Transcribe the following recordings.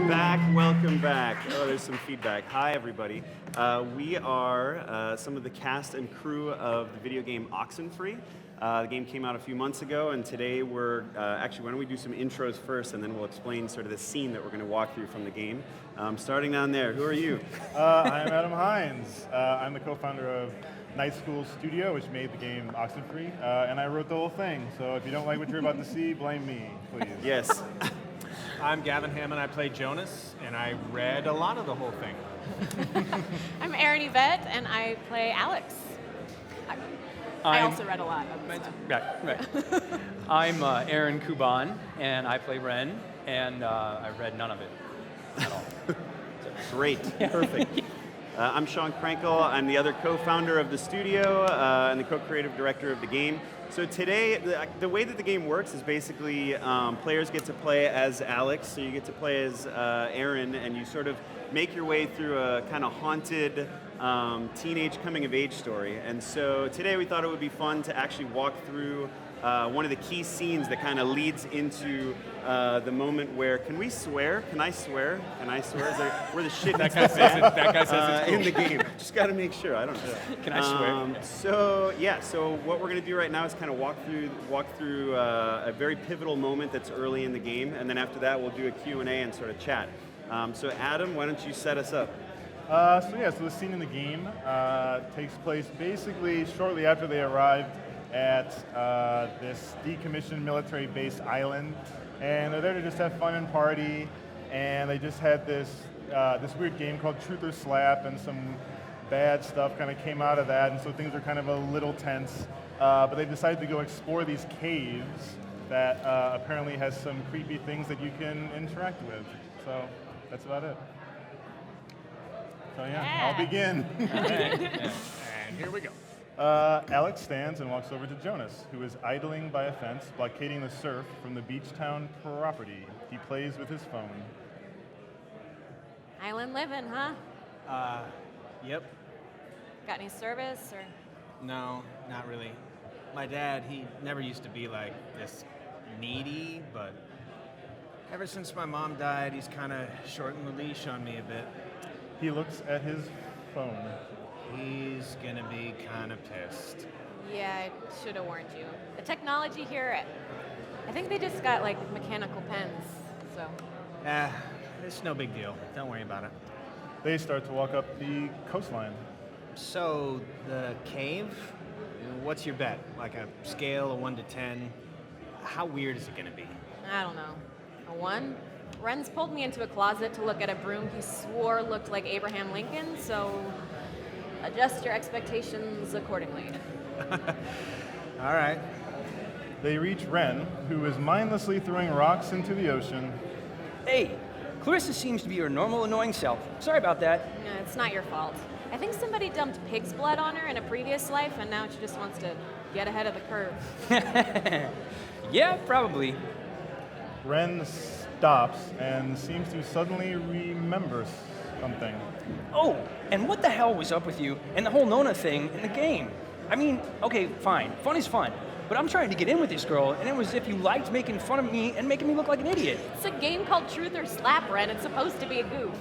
Welcome back. Oh, there's some feedback. Hi, everybody. We are some of the cast and crew of the video game Oxen-Free. The game came out a few months ago, and today we're actually, why don't we do some intros first, and then we'll explain sort of the scene that we're going to walk through from the game. Starting down there, who are you? I'm Adam Hines. I'm the co-founder of Night School Studio, which made the game Oxen-Free, and I wrote the whole thing. So if you don't like what you're about to see, blame me, please. Yes. I'm Gavin Hammond. I play Jonas, and I read a lot of the whole thing. I'm Erin Yvette, and I play Alex. I also read a lot of this stuff. Right. I'm Aaron Kuban, and I play Ren, and I read none of it at all. Great. Perfect. I'm Sean Krankel. I'm the other co-founder of the studio and the co-creative director of the game. So today, the way that the game works is basically players get to play as Alex, so you get to play as Aaron, and you sort of make your way through a kind of haunted teenage coming-of-age story. And so today we thought it would be fun to actually walk through one of the key scenes that kind of leads into the moment where, can we swear? Can I swear? Can I swear? Where the shit That guy says it's cool. in the game. Just got to make sure. I don't know. Can I swear? So what we're going to do right now is kind of walk through a very pivotal moment that's early in the game, and then after that we'll do a Q&A and sort of chat. So Adam, why don't you set us up? So the scene in the game takes place basically shortly after they arrived at this decommissioned military-based island, and they're there to just have fun and party, and they just had this weird game called Truth or Slap, and some bad stuff kind of came out of that, and so things are kind of a little tense, but they decided to go explore these caves that apparently has some creepy things that you can interact with. So that's about it. So yeah. I'll begin. And here we go. Alex stands and walks over to Jonas, who is idling by a fence, blockading the surf from the beach town property. He plays with his phone. Island living, huh? Yep. Got any service or? No, not really. My dad, he never used to be like this needy, but ever since my mom died, he's kind of shortened the leash on me a bit. He looks at his phone. He's gonna be kind of pissed. Yeah, I should have warned you. The technology here, I think they just got like mechanical pens, so. It's no big deal. Don't worry about it. They start to walk up the coastline. So, the cave, what's your bet? Like a scale of 1 to 10? How weird is it gonna be? I don't know. A 1? Ren's pulled me into a closet to look at a broom he swore looked like Abraham Lincoln, so adjust your expectations accordingly. All right. They reach Ren, who is mindlessly throwing rocks into the ocean. Hey, Clarissa seems to be her normal annoying self. Sorry about that. No, it's not your fault. I think somebody dumped pig's blood on her in a previous life, and now she just wants to get ahead of the curve. Yeah, probably. Ren stops and seems to suddenly remember something. Oh, and what the hell was up with you and the whole Nona thing in the game? I mean, okay, fine. Fun is fun. But I'm trying to get in with this girl, and it was as if you liked making fun of me and making me look like an idiot. It's a game called Truth or Slap, Ren. It's supposed to be a goof.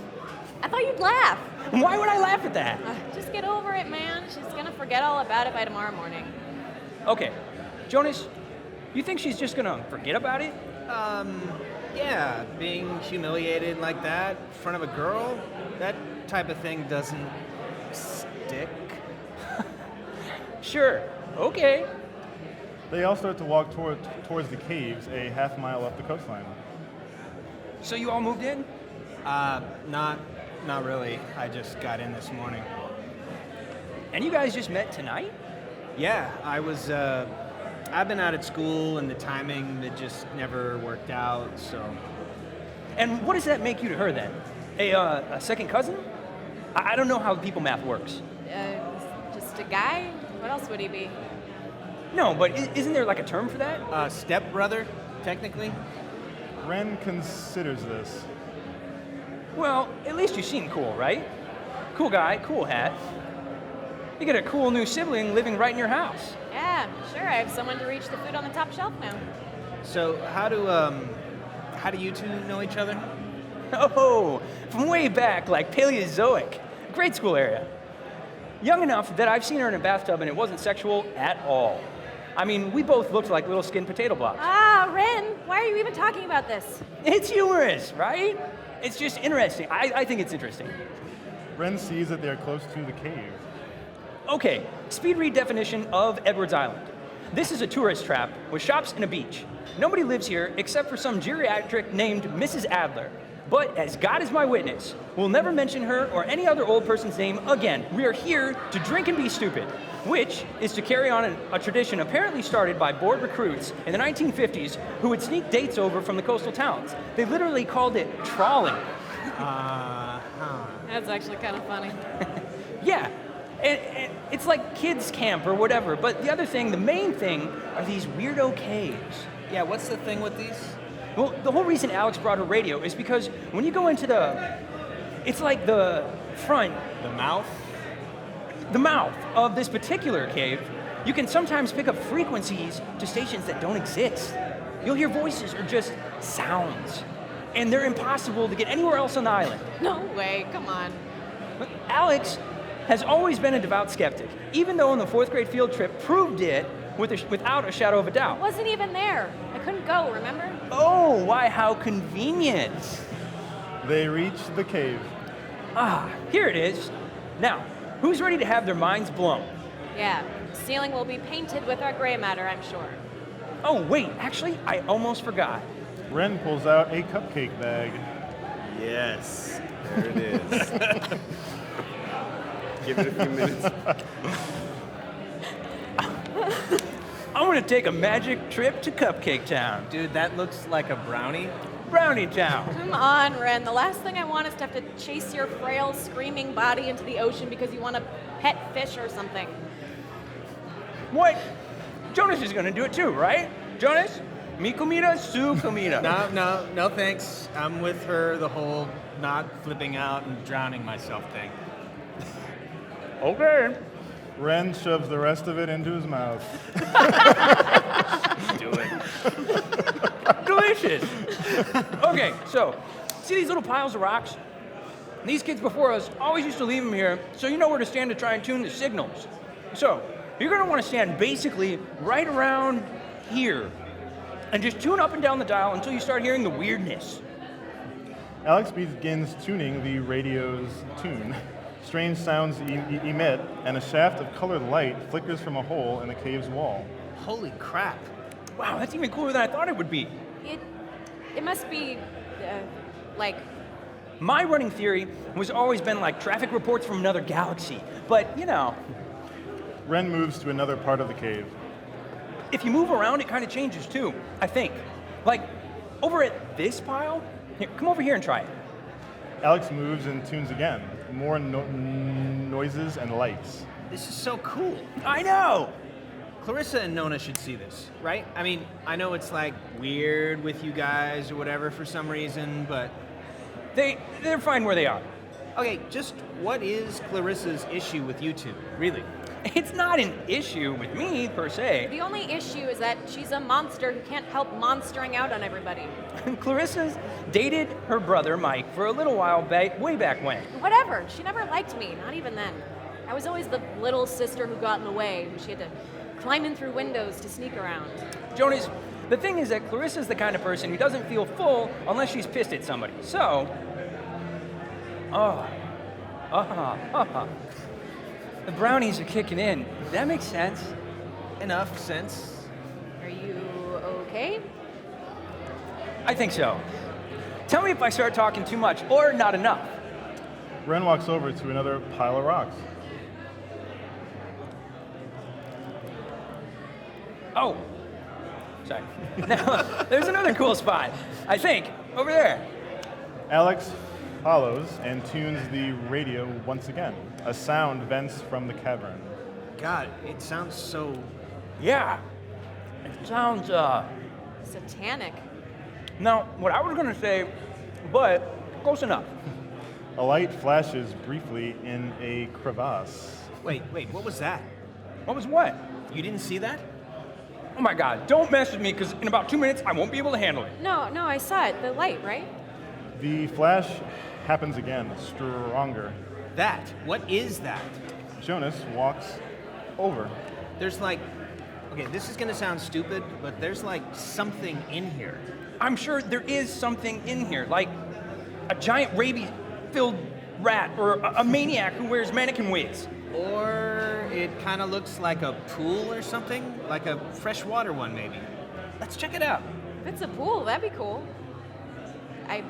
I thought you'd laugh. Why would I laugh at that? Just get over it, man. She's gonna forget all about it by tomorrow morning. Okay, Jonas, you think she's just gonna forget about it? Yeah, being humiliated like that in front of a girl, that type of thing doesn't stick. Sure, okay. They all start to walk towards the caves, a half mile up the coastline. So you all moved in? Not really. I just got in this morning. And you guys just met tonight? Yeah, I've been out at school and the timing, it just never worked out, so. And what does that make you to her then? A second cousin? I don't know how people math works. Just a guy? What else would he be? No, but isn't there like a term for that? Stepbrother, technically. Ren considers this. Well, at least you seem cool, right? Cool guy, cool hat. You get a cool new sibling living right in your house. Yeah, sure. I have someone to reach the food on the top shelf now. So how do you two know each other? Oh, from way back, like Paleozoic. Grade school area. Young enough that I've seen her in a bathtub and it wasn't sexual at all. I mean, we both looked like little skinned potato blocks. Ah, Ren, why are you even talking about this? It's humorous, right? It's just interesting. I think it's interesting. Ren sees that they are close to the cave. Okay, speed read definition of Edwards Island. This is a tourist trap with shops and a beach. Nobody lives here except for some geriatric named Mrs. Adler. But as God is my witness, we'll never mention her or any other old person's name again. We are here to drink and be stupid, which is to carry on a tradition apparently started by bored recruits in the 1950s who would sneak dates over from the coastal towns. They literally called it trawling. That's actually kind of funny. Yeah, and it's like kids' camp or whatever. But the other thing, the main thing, are these weirdo caves. Yeah, what's the thing with these? Well, the whole reason Alex brought her radio is because when you go into it's like the front, The mouth? the mouth of this particular cave, you can sometimes pick up frequencies to stations that don't exist. You'll hear voices or just sounds, and they're impossible to get anywhere else on the island. No way, come on. But Alex has always been a devout skeptic, even though on the 4th grade field trip proved it without a shadow of a doubt. Wasn't even there. I couldn't go, remember? Oh, why, how convenient. They reach the cave. Ah, here it is. Now, who's ready to have their minds blown? Yeah, the ceiling will be painted with our gray matter, I'm sure. Oh, wait, actually, I almost forgot. Ren pulls out a cupcake bag. Yes, there it is. Give it a few minutes. I'm gonna take a magic trip to Cupcake Town. Dude, that looks like a brownie. Brownie Town. Come on, Ren. The last thing I want is to have to chase your frail, screaming body into the ocean because you want a pet fish or something. What? Jonas is gonna do it too, right? Jonas? Mi comida, su comida. No, thanks. I'm with her the whole not flipping out and drowning myself thing. Okay. Ren shoves the rest of it into his mouth. Do it. Delicious. Okay, so, see these little piles of rocks? These kids before us always used to leave them here so you know where to stand to try and tune the signals. So, you're gonna wanna stand basically right around here and just tune up and down the dial until you start hearing the weirdness. Alex begins tuning the radio's tune. Strange sounds emit, and a shaft of colored light flickers from a hole in the cave's wall. Holy crap. Wow, that's even cooler than I thought it would be. It must be, like, My running theory was always been like traffic reports from another galaxy. But, you know, Ren moves to another part of the cave. if you move around, it kind of changes too, I think. Like, over at this pile, here, come over here and try it. Alex moves and tunes again. More noises and lights. This is so cool. I know! Clarissa and Nona should see this, right? I mean, I know it's like weird with you guys or whatever for some reason, but They're fine where they are. okay, just what is Clarissa's issue with you two, really? It's not an issue with me, per se. the only issue is that she's a monster who can't help monstering out on everybody. Clarissa's dated her brother, Mike, for a little while back, way back when. Whatever, she never liked me, not even then. I was always the little sister who got in the way, and she had to climb in through windows to sneak around. Jonas, the thing is that Clarissa's the kind of person who doesn't feel full unless she's pissed at somebody. So, the brownies are kicking in. That makes sense. Enough sense. Are you okay? I think so. Tell me if I start talking too much or not enough. Ren walks over to another pile of rocks. Oh, sorry. Now, there's another cool spot, I think, over there. Alex follows and tunes the radio once again. A sound vents from the cavern. God, it sounds so... Yeah, it sounds, Satanic. now, what I was gonna say, but close enough. A light flashes briefly in a crevasse. Wait, what was that? What was what? You didn't see that? Oh my God, don't mess with me, because in about 2 minutes, I won't be able to handle it. No, I saw it. The light, right? The flash happens again, stronger. That. What is that? Jonas walks over. There's like, okay, this is gonna sound stupid, but there's like something in here. I'm sure there is something in here, like a giant rabies-filled rat or a maniac who wears mannequin wigs. Or it kind of looks like a pool or something, like a freshwater one maybe. Let's check it out. If it's a pool, that'd be cool. I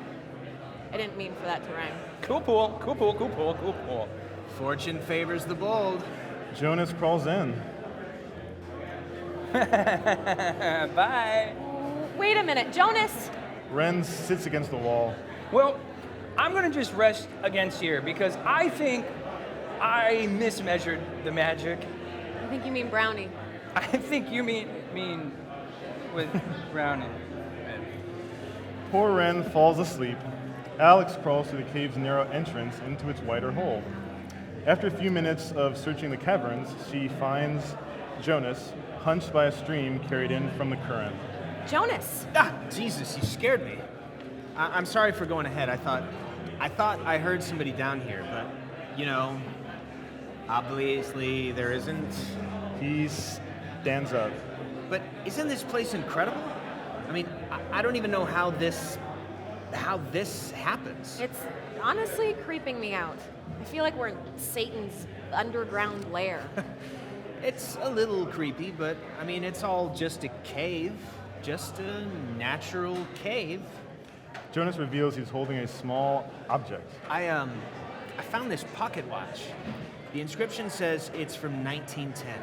didn't mean for that to rhyme. Cool pool, cool pool, cool pool, cool pool. Fortune favors the bold. Jonas crawls in. Bye. Wait a minute, Jonas! Ren sits against the wall. Well, I'm gonna just rest against here because I think I mismeasured the magic. I think you mean brownie. I think you mean with Brownie. Poor Ren falls asleep. Alex crawls through the cave's narrow entrance into its wider hole. After a few minutes of searching the caverns, she finds Jonas, hunched by a stream carried in from the current. Jonas! Ah, Jesus, you scared me. I'm sorry for going ahead. I thought I heard somebody down here, but obviously there isn't. He stands up. But isn't this place incredible? I mean, I don't even know how this happens. It's honestly creeping me out. I feel like we're in Satan's underground lair. It's a little creepy, but I mean, it's all just a cave, just a natural cave. Jonas reveals he's holding a small object. I found this pocket watch. The inscription says it's from 1910.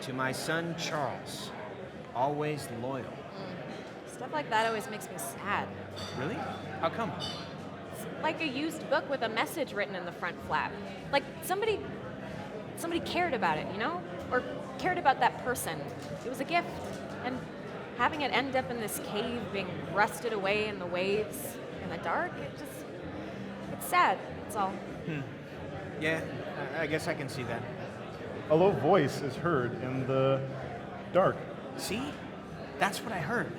To my son Charles, always loyal. Stuff like that always makes me sad. Really? How come? It's like a used book with a message written in the front flap. Like somebody cared about it, Or cared about that person. It was a gift. And having it end up in this cave, being rusted away in the waves, in the dark, it's sad, that's all. Yeah, I guess I can see that. A low voice is heard in the dark. See? That's what I heard.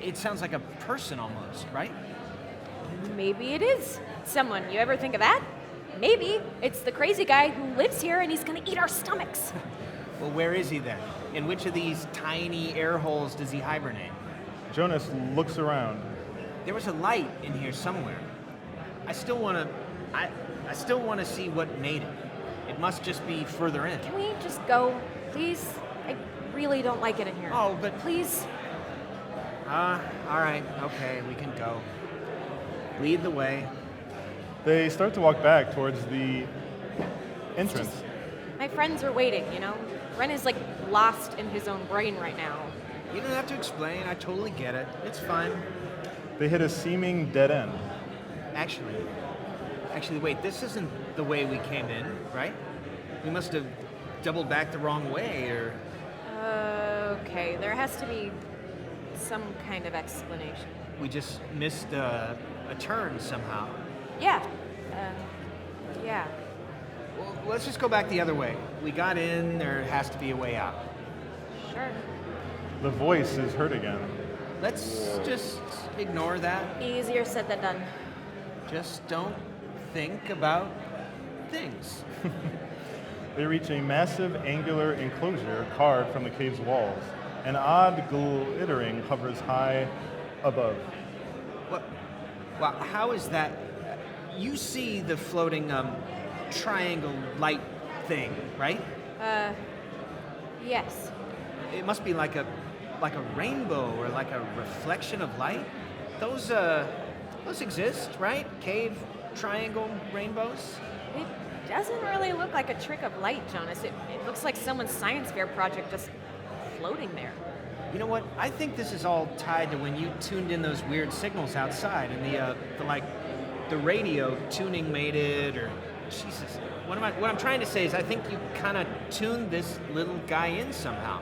It sounds like a person almost, right? Maybe it is someone. You ever think of that? Maybe it's the crazy guy who lives here and he's gonna eat our stomachs. Well, where is he then? In which of these tiny air holes does he hibernate? Jonas looks around. There was a light in here somewhere. I still want to see what made it. It must just be further in. Can we just go, please? I really don't like it in here. Oh, but please? all right, okay, we can go. Lead the way. They start to walk back towards the entrance. My friends are waiting, Ren is like lost in his own brain right now. You don't have to explain. I totally get it. It's fine. They hit a seeming dead end. Actually, wait, this isn't the way we came in, right? We must have doubled back the wrong way, or... Okay, there has to be some kind of explanation. We just missed a turn somehow. Yeah. Yeah. Well, let's just go back the other way. We got in, there has to be a way out. Sure. The voice is heard again. Let's just ignore that. Easier said than done. Just don't think about things. They reach a massive angular enclosure carved from the cave's walls. An odd glittering hovers high above. What? Well, how is that? You see the floating triangle light thing, right? Yes. It must be like a rainbow or like a reflection of light. Those exist, right? Cave, triangle, rainbows. It doesn't really look like a trick of light, Jonas. It looks like someone's science fair project just floating there. You know what? I think this is all tied to when you tuned in those weird signals outside, and the radio tuning made it, or Jesus. What I'm trying to say is, I think you kind of tuned this little guy in somehow.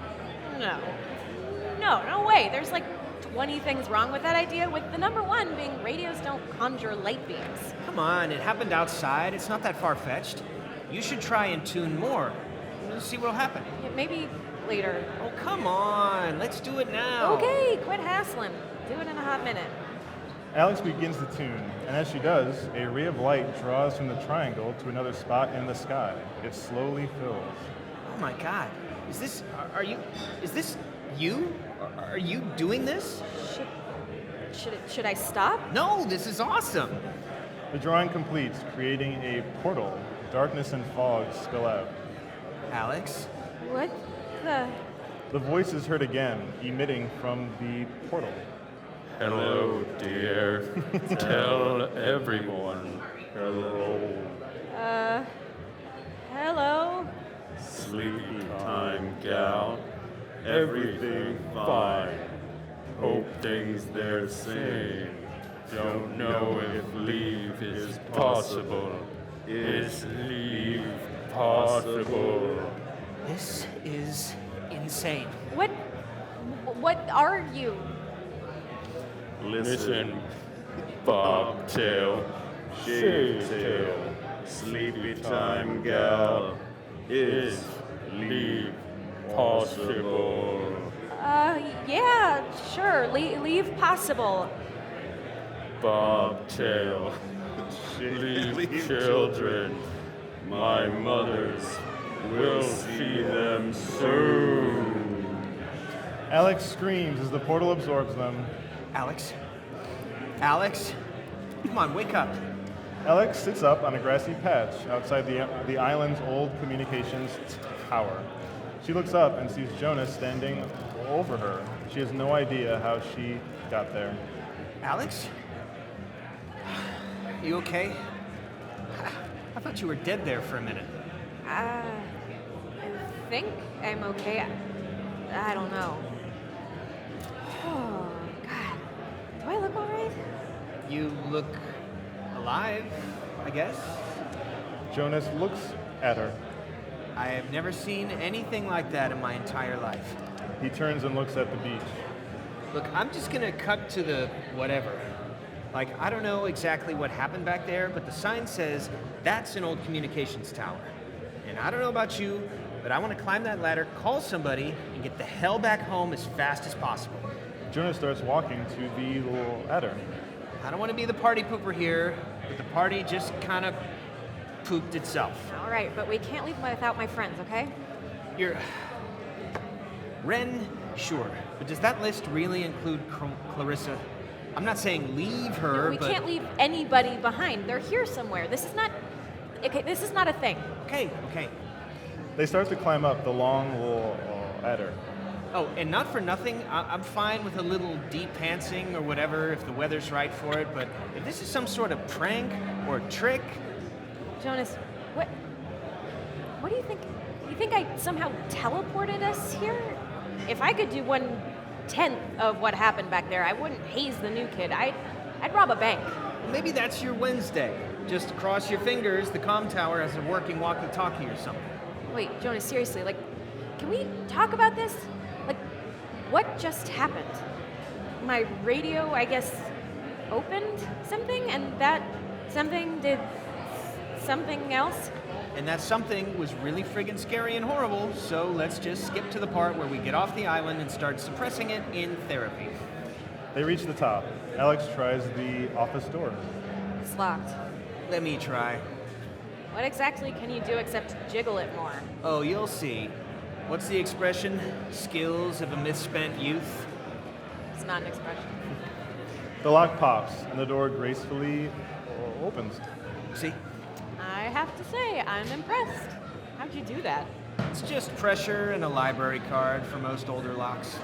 No way. There's like 20 things wrong with that idea, with the number one being radios don't conjure light beams. Come on, it happened outside. It's not that far-fetched. You should try and tune more. Let's see what'll happen. Yeah, maybe later. Oh, come on. Let's do it now. Okay, quit hassling. Do it in a hot minute. Alex begins to tune, and as she does, a ray of light draws from the triangle to another spot in the sky. It slowly fills. Oh my God. Is this you? Are you doing this? Should I stop? No, this is awesome. The drawing completes, creating a portal. Darkness and fog spill out. Alex? What the? The voice is heard again, emitting from the portal. Hello, dear. Tell everyone hello. Hello? Sleepy time, gal. Everything fine. Hope things they're saying. Don't know if leave is possible. Is leave possible? This is insane. What are you? Listen, bobtail, shavetail, sleepy time gal, is leave possible? Yeah, sure. Leave possible. Bobtail, leave children, my mothers will see them soon. Alex screams as the portal absorbs them. Alex? Alex? Come on, wake up. Alex sits up on a grassy patch outside the island's old communications tower. She looks up and sees Jonas standing over her. She has no idea how she got there. Alex? You okay? I thought you were dead there for a minute. I think I'm okay. I don't know. Oh, God. Do I look all right? You look alive, I guess. Jonas looks at her. I have never seen anything like that in my entire life. He turns and looks at the beach. Look, I'm just gonna cut to the whatever. Like, I don't know exactly what happened back there, but the sign says that's an old communications tower. And I don't know about you, but I want to climb that ladder, call somebody, and get the hell back home as fast as possible. Jonas starts walking to the little ladder. I don't want to be the party pooper here, but the party just kind of pooped itself. All right, but we can't leave without my friends, okay? You're... Ren, sure. But does that list really include Clarissa? I'm not saying leave her, We but... can't leave anybody behind. They're here somewhere. This is not... Okay, this is not a thing. Okay. They start to climb up the long little ladder. Oh, and not for nothing, I'm fine with a little deep pantsing or whatever if the weather's right for it, but if this is some sort of prank or trick... Jonas, what do you think? You think I somehow teleported us here? If I could do 1/10 of what happened back there, I wouldn't haze the new kid. I'd rob a bank. Maybe that's your Wednesday. Just cross your fingers, the comm tower has a working walkie-talkie or something. Wait, Jonas, seriously, like, can we talk about this? Like, what just happened? My radio, I guess, opened something, and that something did something else? And that something was really friggin' scary and horrible, so let's just skip to the part where we get off the island and start suppressing it in therapy. They reach the top. Alex tries the office door. It's locked. Let me try. What exactly can you do except jiggle it more? Oh, you'll see. What's the expression? Skills of a misspent youth? It's not an expression. The lock pops, and the door gracefully opens. See? I have to say, I'm impressed. How'd you do that? It's just pressure and a library card for most older locks.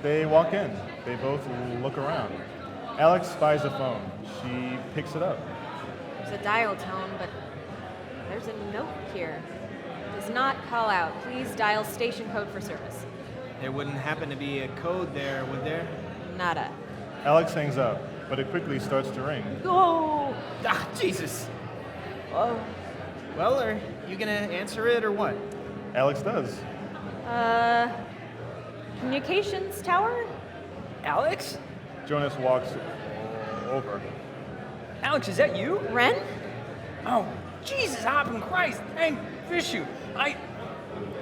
They walk in. They both look around. Alex spies a phone. She picks it up. There's a dial tone, but there's a note here. Does not call out. Please dial station code for service. There wouldn't happen to be a code there, would there? Nada. Alex hangs up, but it quickly starts to ring. Oh! Ah, Jesus! Oh. Well, are you gonna answer it or what? Alex does. Communications tower? Alex? Jonas walks over. Alex, is that you? Ren? Oh, Jesus hopping Christ. Thank fish you.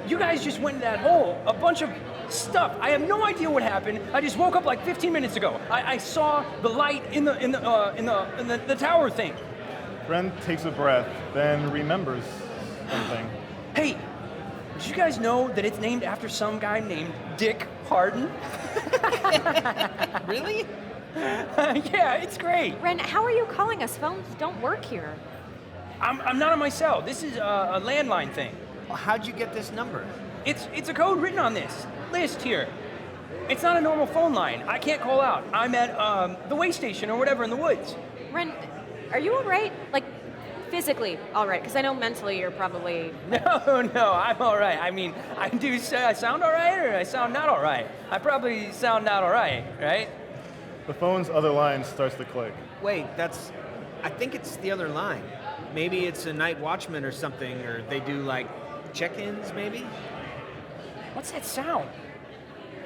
You guys just went in that hole. A bunch of stuff. I have no idea what happened. I just woke up like 15 minutes ago. I saw the light in the tower thing. Ren takes a breath, then remembers something. Hey, did you guys know that it's named after some guy named Dick Harden? Really? Yeah, it's great. Ren, how are you calling us? Phones don't work here. I'm not on my cell. This is a landline thing. Well, how'd you get this number? It's a code written on this list here. It's not a normal phone line. I can't call out. I'm at the way station or whatever in the woods. Ren, are you all right? Like, physically all right? Because I know mentally you're probably... No, I'm all right. I mean, I sound all right or I sound not all right? I probably sound not all right, right? The phone's other line starts to click. Wait, I think it's the other line. Maybe it's a night watchman or something, or they do like check-ins, maybe? What's that sound?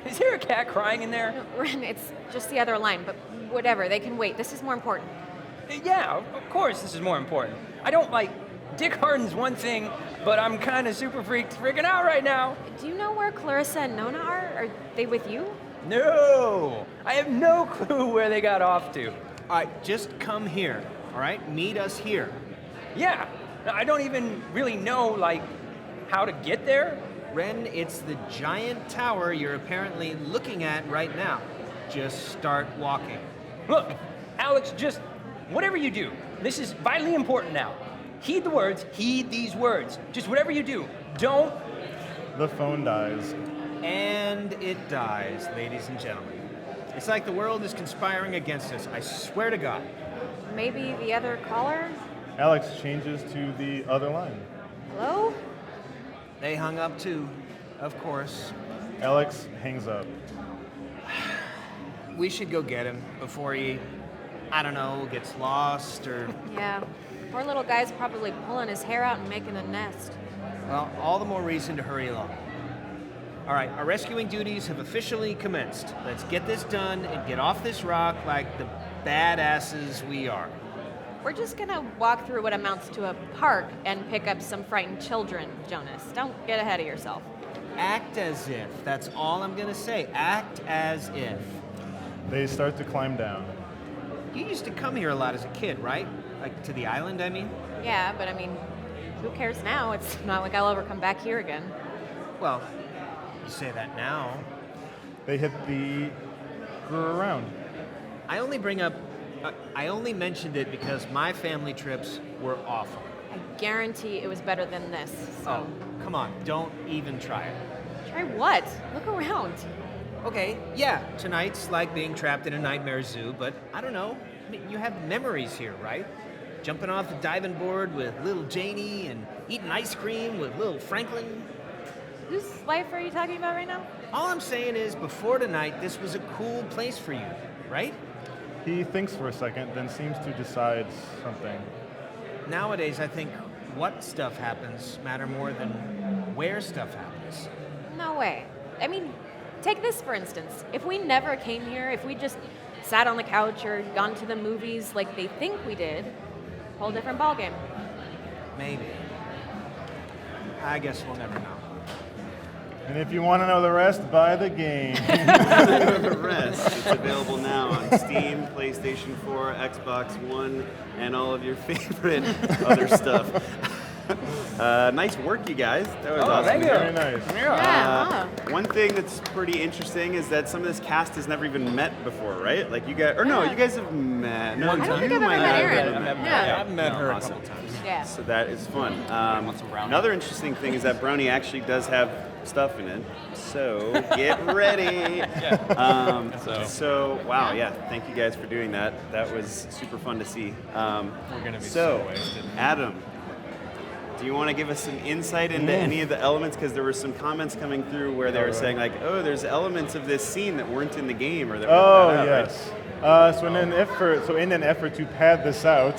Is there a cat crying in there? No, Ren, it's just the other line, but whatever, they can wait. This is more important. Yeah, of course this is more important. I don't like Dick Harden's one thing, but I'm kind of super freaking out right now. Do you know where Clarissa and Nona are? Are they with you? No, I have no clue where they got off to. All right, just come here, all right? Meet us here. Yeah, I don't even really know, like, how to get there. Ren, it's the giant tower you're apparently looking at right now. Just start walking. Look, Alex, just whatever you do, this is vitally important now. Heed the words, heed these words. Just whatever you do, don't... The phone dies. And it dies, ladies and gentlemen. It's like the world is conspiring against us, I swear to God. Maybe the other caller? Alex changes to the other line. Hello? They hung up too, of course. Alex hangs up. We should go get him before he, I don't know, gets lost or... Yeah. Poor little guy's probably pulling his hair out and making a nest. Well, all the more reason to hurry along. All right, our rescuing duties have officially commenced. Let's get this done and get off this rock like the badasses we are. We're just gonna walk through what amounts to a park and pick up some frightened children, Jonas. Don't get ahead of yourself. Act as if. That's all I'm gonna say. Act as if. They start to climb down. You used to come here a lot as a kid, right? Like to the island, I mean? Yeah, but I mean, who cares now? It's not like I'll ever come back here again. Well, you say that now. They hit the ground. I only mentioned it because my family trips were awful. I guarantee it was better than this. So. Oh, come on, don't even try it. Try what? Look around. Okay, yeah, tonight's like being trapped in a nightmare zoo, but I don't know. I mean, you have memories here, right? Jumping off the diving board with little Janie and eating ice cream with little Franklin. Whose life are you talking about right now? All I'm saying is, before tonight, this was a cool place for you, right? He thinks for a second, then seems to decide something. Nowadays, I think what stuff happens matter more than where stuff happens. No way. I mean, take this for instance. If we never came here, if we just sat on the couch or gone to the movies like they think we did, whole different ballgame. Maybe. I guess we'll never know. And if you want to know the rest, buy the game. The rest, it's available now on Steam, PlayStation 4, Xbox One, and all of your favorite other stuff. Nice work, you guys. That was awesome. Thank you. Very nice. Yeah. One thing that's pretty interesting is that some of this cast has never even met before, right? Like you guys, or no, you guys have met. No, I don't think you I've ever might met have. Aaron. Yeah. I've met her awesome. a couple times. Yeah. So that is fun. Another interesting thing is that Brownie actually does have stuff in it. So get ready. So wow, yeah. Thank you guys for doing that. That was super fun to see. We're gonna be so wasted. Adam, do you want to give us some insight into any of the elements? Because there were some comments coming through where they were saying like, oh, there's elements of this scene that weren't in the game or that were cut out, yes. So in an effort to pad this out,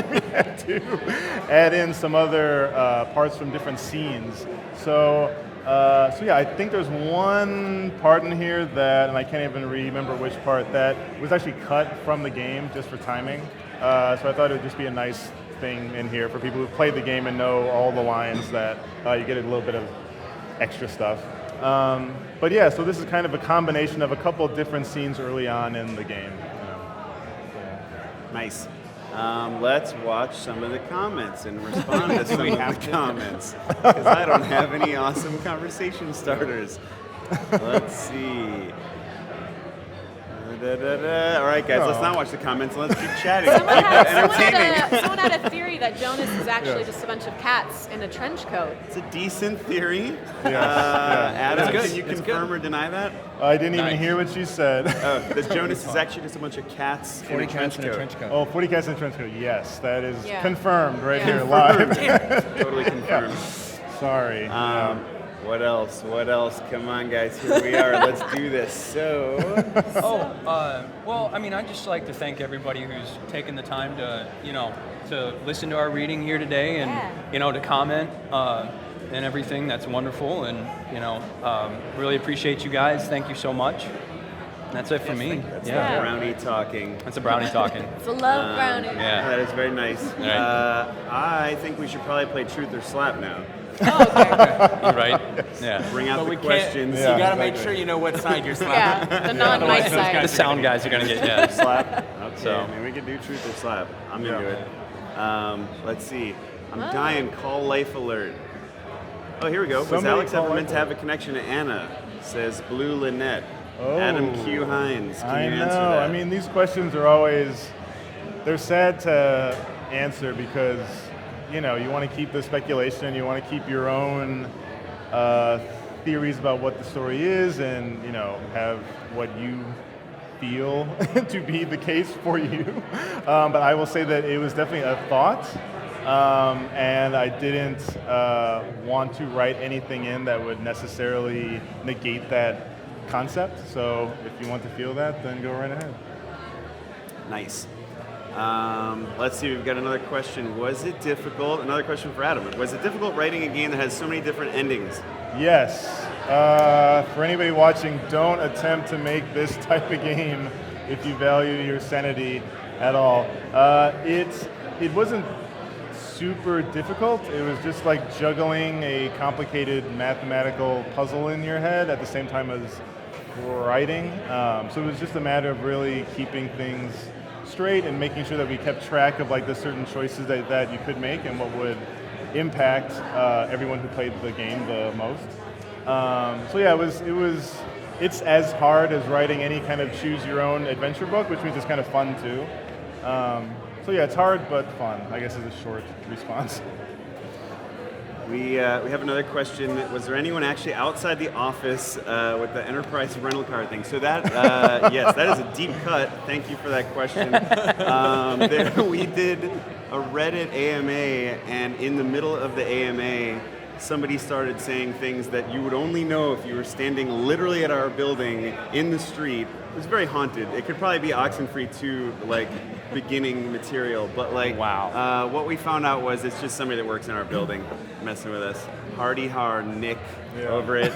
we had to add in some other parts from different scenes. So yeah, I think there's one part in here that, and I can't even remember which part, that was actually cut from the game just for timing. So I thought it would just be a nice thing in here for people who played the game and know all the lines that you get a little bit of extra stuff. But yeah, so this is kind of a combination of a couple of different scenes early on in the game. Nice. Let's watch some of the comments and respond to some of the comments, because I don't have any awesome conversation starters. Let's see. All right, guys, let's not watch the comments. Let's keep chatting. Someone had a theory that Jonas is actually just a bunch of cats in a trench coat. It's a decent theory. Yeah. Adam, can you confirm or deny that? I didn't even hear what she said. That Jonas is actually just a bunch of cats in a trench coat. Oh, 40 cats in a trench coat. Yes, that is Yeah. confirmed right here live. Totally confirmed. Sorry. What else? What else? Come on, guys. Here we are. Let's do this. So, Well, I mean, I'd just like to thank everybody who's taken the time to, to listen to our reading here today and, to comment and everything. That's wonderful. And, really appreciate you guys. Thank you so much. That's it for me. that's the brownie talking. That's a brownie talking. It's a love brownie. Yeah. That is very nice. Right. I think we should probably play Truth or Slap now. Oh, okay. You're right. Yeah. Bring out But the we questions. can't. You gotta make sure you know what side you're slapping. Yeah, the non-nice those side. The sound guys are gonna get Slap. Okay, So. maybe we can do Truth or Slap. I'm into it. Let's see. I'm dying. Call life alert. Oh, here we go. Was Somebody Alex call ever life meant to have a connection to Anna? Says Blue Lynette. Oh. Adam Q. Hines. Can I you know. answer that? I mean, these questions are always, they're sad to answer because, you want to keep the speculation, you want to keep your own theories about what the story is and, have what you feel to be the case for you. But I will say that it was definitely a thought. And I didn't want to write anything in that would necessarily negate that concept. So if you want to feel that, then go right ahead. Nice. Let's see, we've got another question. Was it difficult? Another question for Adam. Was it difficult writing a game that has so many different endings? Yes. For anybody watching, don't attempt to make this type of game if you value your sanity at all. It wasn't super difficult. It was just like juggling a complicated mathematical puzzle in your head at the same time as writing. So it was just a matter of really keeping things straight and making sure that we kept track of like the certain choices that you could make and what would impact everyone who played the game the most. So yeah, it's as hard as writing any kind of choose your own adventure book, which means it's kind of fun too. So yeah, it's hard but fun, I guess is a short response. We have another question. Was there anyone actually outside the office with the Enterprise rental car thing? So that, yes, that is a deep cut. Thank you for that question. We did a Reddit AMA, and in the middle of the AMA, somebody started saying things that you would only know if you were standing literally at our building in the street. It was very haunted. It could probably be Oxen-Free 2, like, beginning material, but like, Wow. what we found out was it's just somebody that works in our building messing with us. Hardy Har Nick over at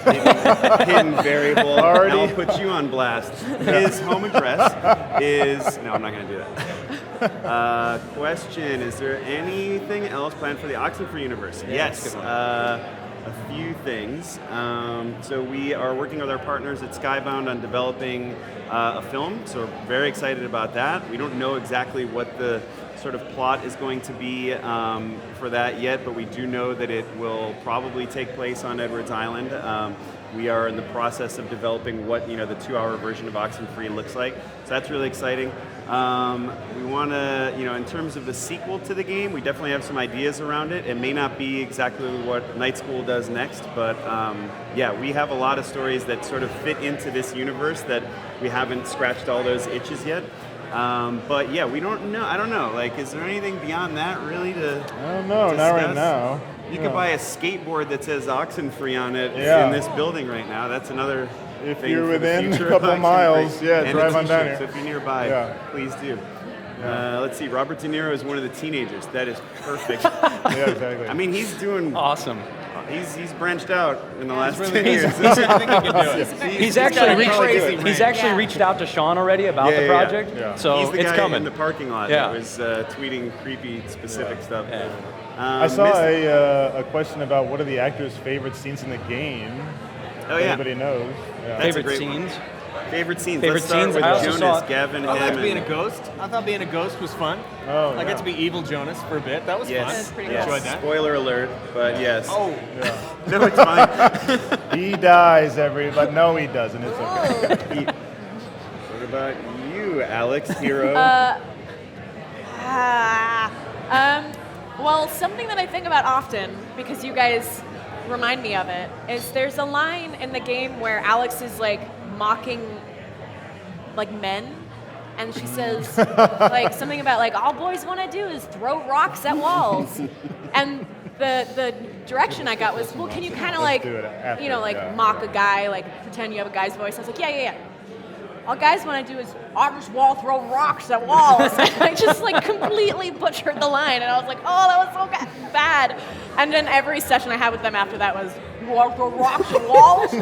Hidden Variable. Hardy. I'll put you on blast. His home address is, no, I'm not going to do that. Question, is there anything else planned for the Oxen-Free universe? Yes. A few things. So we are working with our partners at Skybound on developing a film, so we're very excited about that. We don't know exactly what the sort of plot is going to be for that yet, but we do know that it will probably take place on Edwards Island. We are in the process of developing what the 2-hour version of Oxen-Free looks like, so that's really exciting. We want to, in terms of the sequel to the game, we definitely have some ideas around it. It may not be exactly what Night School does next, but yeah, we have a lot of stories that sort of fit into this universe that we haven't scratched all those itches yet. But yeah, we don't know. I don't know. Like, is there anything beyond that really to I don't know, not right now. You could buy a skateboard that says Oxen-Free on it in this building right now. That's another If thing you're for the within a future of couple Oxen-Free. miles, yeah, And drive a on down t-shirt, here. So if you're nearby, Yeah. please do. Let's see, Robert De Niro is one of the teenagers. That is perfect. Yeah, exactly. I mean, he's doing Awesome. He's branched out in the last 10 really years. I think he can do it. He's actually crazy, reached, man. he's actually Yeah. reached out to Sean already about the project, Yeah. so He's the it's guy coming. in the parking lot Yeah. that was tweeting creepy specific stuff. Yeah. I saw a question about what are the actors' favorite scenes in the game. Oh, yeah. Everybody knows. Yeah. That's a Favorite great one. scenes? Favorite scenes. Favorite Let's start scenes, with I also Jonas, saw- Gavin, I liked him, being a and- ghost. I thought being a ghost was fun. Oh, I yeah. get to be evil Jonas for a bit. That was Yes, That's pretty fun. cool. Enjoyed that. Spoiler alert, but yes. Oh, No, it's fine. He dies but no, he doesn't. It's okay. What about you, Alex, hero? Well, something that I think about often, because you guys remind me of it, is there's a line in the game where Alex is like mocking like men, and she says like something about like all boys want to do is throw rocks at walls, and the direction I got was, well, can you kind of like, do it after, you know, like yeah. mock a guy, like pretend you have a guy's voice. I was like, yeah. All guys want to do is arms wall throw rocks at walls. And I just like completely butchered the line, and I was like, oh, that was so bad. And then every session I had with them after that was, you want to throw rocks at walls?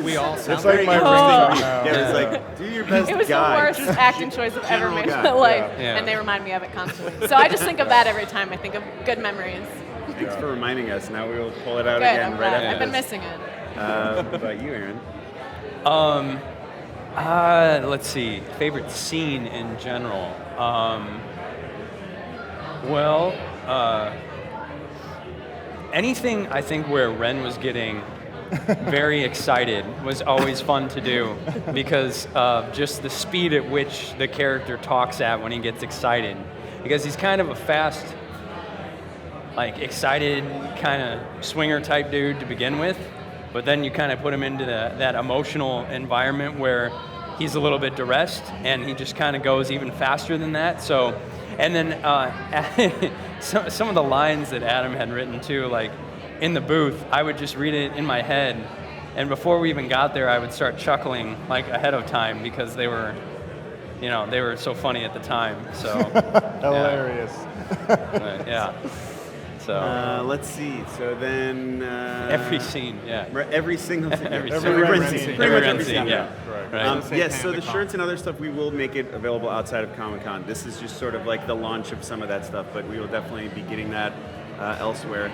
we all sound It's like very my interesting. ringtone now. Yeah, it was like, do your best It was guy. the worst Just acting choice I've ever general made in guy. my life, Yeah. and they remind me of it constantly. So I just think of that every time I think of good memories. Thanks for reminding us. Now we will pull it out Good, again I'm right glad. after I've been this. missing it. What about you, Aaron? Let's see. Favorite scene in general. Well, anything I think where Ren was getting very excited was always fun to do because of just the speed at which the character talks at when he gets excited. Because he's kind of a fast, like excited kind of swinger type dude to begin with, but then you kind of put him into that emotional environment where he's a little bit duressed and he just kind of goes even faster than that. So, and then some of the lines that Adam had written too, like in the booth, I would just read it in my head, and before we even got there, I would start chuckling like ahead of time because they were so funny at the time. So Hilarious. yeah. So Let's see. So then every scene, yeah. every single scene. Every Yeah. scene. Every Every Ren Ren scene. scene. Pretty much Ren every scene, scene. yeah. Correct. Right. Yes, so the Panda shirts and other stuff, we will make it available outside of Comic-Con. This is just sort of like the launch of some of that stuff, but we will definitely be getting that elsewhere.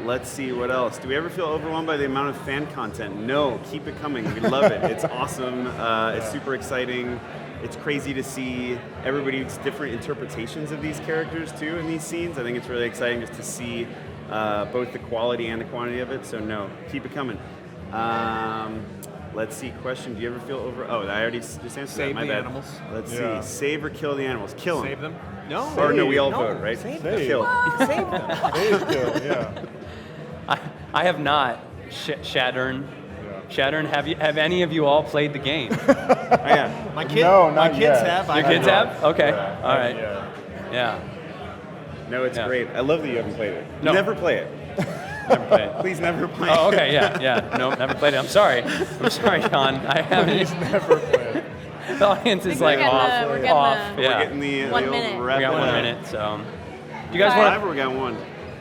Let's see, what else? Do we ever feel overwhelmed by the amount of fan content? No, keep it coming. We love it. It's awesome. It's super exciting. It's crazy to see everybody's different interpretations of these characters too in these scenes. I think it's really exciting just to see both the quality and the quantity of it. So no, keep it coming. Let's see, question, do you ever feel Oh, I already just answered that, Save my the bad. animals. Let's Yeah. see, save or kill the animals? Kill them. Save them? No. Or no, we all No, vote, right? save them. Kill. Save them. Save kill, yeah. I have not. Shattern. Shattern, have any of you all played the game? Oh, yeah. My kids, No, my not kids yet. have. Your I kids have? Okay. All right. Yeah. Yeah. No, it's Yeah. great. I love that you haven't played it. No. Never play it. Never played it. Please never play it. Oh, okay. Yeah. No, never played it. I'm sorry, Sean. I haven't. Never played. The audience is like getting off. the- we're getting off. the- Yeah. We're getting the 1 old minute. wrap We got it 1 up. minute, so. Do you guys Five want or we got one?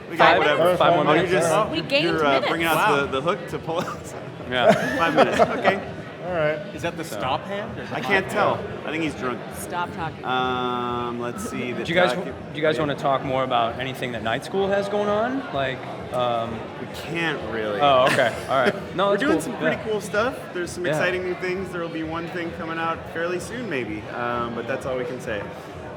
We Five. got whatever. 5 more Oh, you're minutes? just We gained you're minutes. bringing out Wow. the hook to pull us. Yeah. 5 minutes. Okay. All right. Is that the stop hand? Or I can't tell. I think he's drunk. Stop talking. Let's see. Do you guys want to talk more about anything that Night School has going on? Like, We can't really. oh, okay. All right. No, We're that's doing cool. some pretty Yeah. cool stuff. There's some Yeah. exciting new things. There will be one thing coming out fairly soon, maybe. But that's all we can say.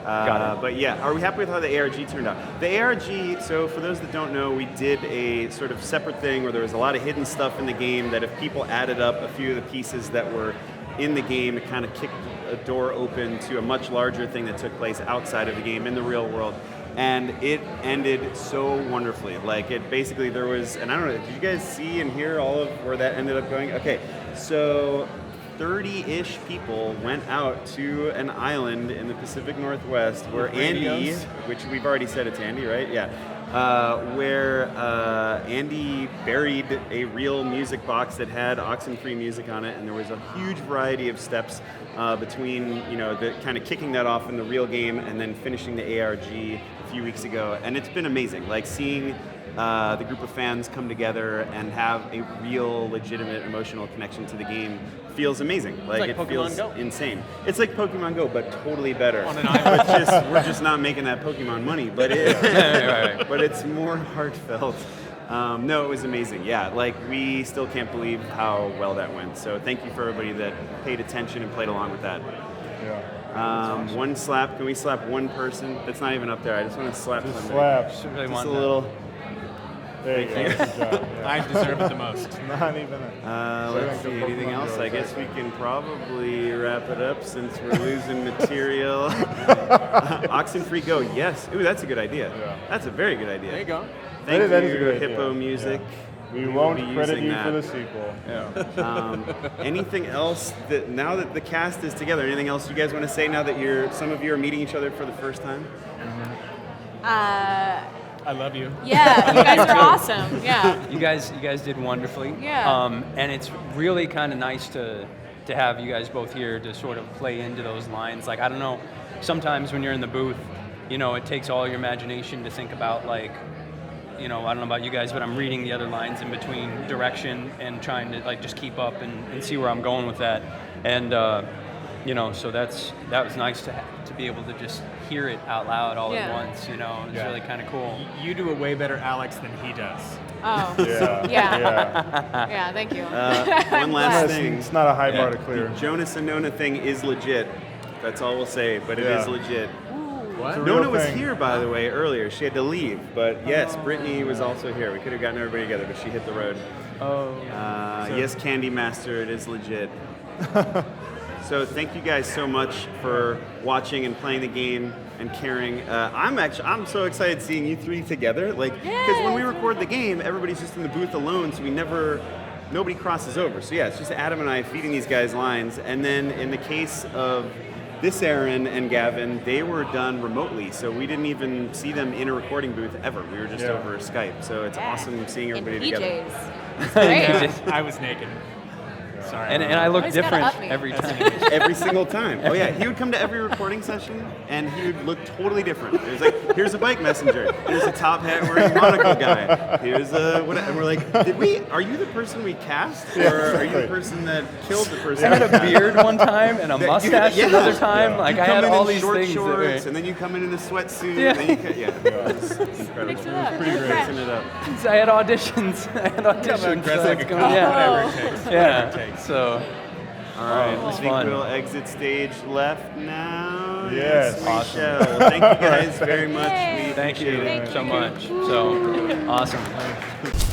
Got it. But yeah, are we happy with how the ARG turned out? The ARG, so for those that don't know, we did a sort of separate thing where there was a lot of hidden stuff in the game that if people added up a few of the pieces that were in the game, it kind of kicked a door open to a much larger thing that took place outside of the game in the real world. And it ended so wonderfully. Like it basically, there was, and I don't know, did you guys see and hear all of where that ended up going? Okay, so 30-ish people went out to an island in the Pacific Northwest where Andy, radios? which we've already said it's Andy, right? Yeah. Where Andy buried a real music box that had Oxen-Free music on it, and there was a huge variety of steps between, the kind of kicking that off in the real game and then finishing the ARG a few weeks ago, and it's been amazing. Like seeing the group of fans come together and have a real, legitimate, emotional connection to the game feels amazing. Like like it Pokemon feels Go. insane. It's like Pokemon Go, but totally better. On an island. We're just not making that Pokemon money, but it, Right. but it's more heartfelt. No, it was amazing. Yeah, like we still can't believe how well that went. So thank you for everybody that paid attention and played along with that. Yeah. One slap. Can we slap one person? That's not even up there. I just want to slap Just somebody. slap. Should really Just want a that. little. There you go. Good job. Yeah. I deserve it the most. Not even Let's see. Anything else? I guess we can probably wrap it up since we're losing material. Oxen-Free Go. Yes. Ooh, that's a good idea. Yeah. That's a very good idea. There you go. Thank That you, is a good idea. Hippo Music. Yeah. We will won't be credit using you that. for the sequel. Yeah. Anything else that now that the cast is together? Anything else you guys want to say now that some of you are meeting each other for the first time? I love you. Yeah, you guys are awesome. Yeah. You guys did wonderfully. Yeah. And it's really kind of nice to have you guys both here to sort of play into those lines. Like, I don't know, sometimes when you're in the booth, you know, it takes all your imagination to think about, like, you know, I don't know about you guys, but I'm reading the other lines in between direction and trying to like just keep up and see where I'm going with that. And you know, so that was nice to be able to just hear it out loud all at once. You know, it's really kind of cool. You do a way better Alex than he does. Oh. Yeah. Yeah. Yeah, thank you. One last thing. It's not a high bar to clear. Jonas and Nona thing is legit. That's all we'll say, but it Yeah. is legit. What? It's a real Nona was thing. here, by the way, earlier. She had to leave, but yes, Brittany was also here. We could have gotten everybody together, but she hit the road. Oh. Yes, Candy Master, it is legit. So thank you guys so much for watching and playing the game and caring. I'm so excited seeing you three together. Like, because when we record the game, everybody's just in the booth alone, so nobody crosses over. So yeah, it's just Adam and I feeding these guys lines. And then in the case of this Aaron and Gavin, they were done remotely, so we didn't even see them in a recording booth ever. We were just over Skype. So it's awesome seeing everybody In together. PJs. It's great. I was naked. Sorry. And I look Always gotta different up me. every time. Every single time. Oh yeah, he would come to every recording session and he would look totally different. It was like, here's a bike messenger, here's a top hat wearing monocle guy, here's a what, and we're like, are you the person we cast, or are you the person that killed the person? I had a beard one time and a mustache another time. You Like I come had in all in these short things. shorts, and then you come in a sweatsuit. Yeah. And then it's incredible. Mix it up. Pretty great. Mixing it up. I had auditions. Dress like a cop, yeah. whatever it takes. Yeah. Whatever it takes. So. All right, It was I think fun. we'll exit stage left now. Yes. we Awesome. shall. Thank you guys very much. Yay. We Thank you appreciate it. so much. So awesome.